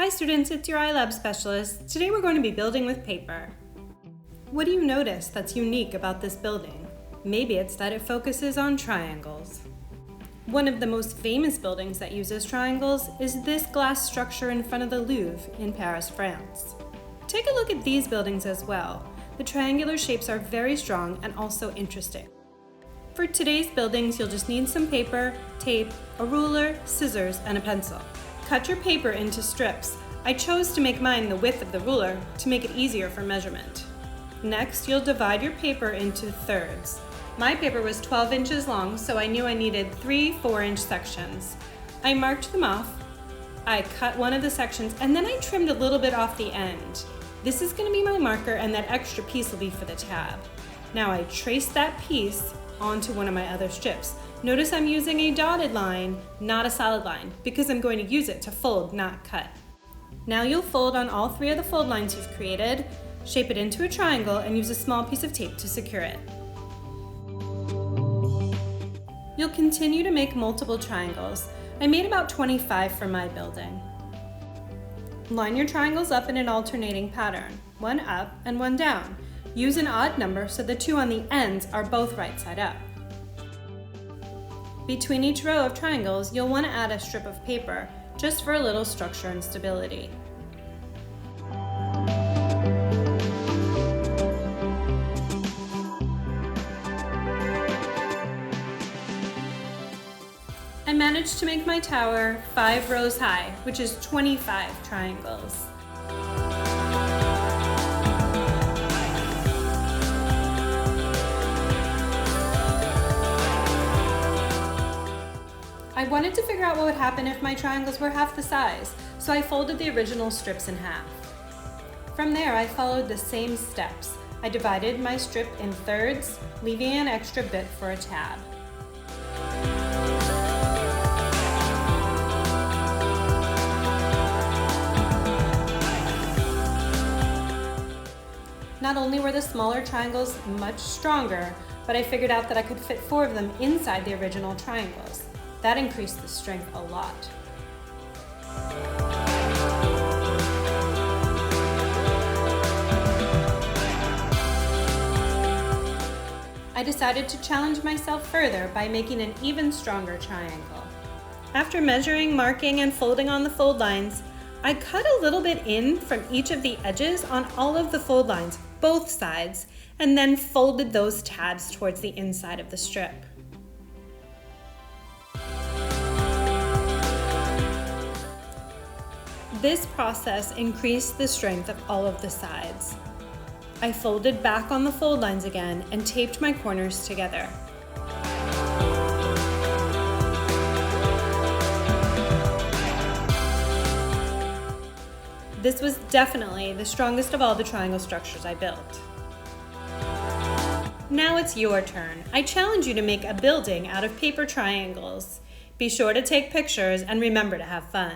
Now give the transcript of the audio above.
Hi students, it's your iLab specialist. Today we're going to be building with paper. What do you notice that's unique about this building? Maybe it's that it focuses on triangles. One of the most famous buildings that uses triangles is this glass structure in front of the Louvre in Paris, France. Take a look at these buildings as well. The triangular shapes are very strong and also interesting. For today's buildings, you'll just need some paper, tape, a ruler, scissors, and a pencil. Cut your paper into strips. I chose to make mine the width of the ruler to make it easier for measurement. Next, you'll divide your paper into thirds. My paper was 12 inches long, so I knew I needed 3 4-inch sections. I marked them off. I cut one of the sections, and then I trimmed a little bit off the end. This is going to be my marker, and that extra piece will be for the tab. Now I traced that piece onto one of my other strips. Notice I'm using a dotted line, not a solid line, because I'm going to use it to fold, not cut. Now you'll fold on all 3 of the fold lines you've created, shape it into a triangle, and use a small piece of tape to secure it. You'll continue to make multiple triangles. I made about 25 for my building. Line your triangles up in an alternating pattern, one up and one down. Use an odd number so the 2 on the ends are both right side up. Between each row of triangles, you'll want to add a strip of paper, just for a little structure and stability. I managed to make my tower 5 rows high, which is 25 triangles. I wanted to figure out what would happen if my triangles were half the size, so I folded the original strips in half. From there, I followed the same steps. I divided my strip in thirds, leaving an extra bit for a tab. Not only were the smaller triangles much stronger, but I figured out that I could fit 4 of them inside the original triangles. That increased the strength a lot. I decided to challenge myself further by making an even stronger triangle. After measuring, marking, and folding on the fold lines, I cut a little bit in from each of the edges on all of the fold lines, both sides, and then folded those tabs towards the inside of the strip. This process increased the strength of all of the sides. I folded back on the fold lines again and taped my corners together. This was definitely the strongest of all the triangle structures I built. Now it's your turn. I challenge you to make a building out of paper triangles. Be sure to take pictures and remember to have fun.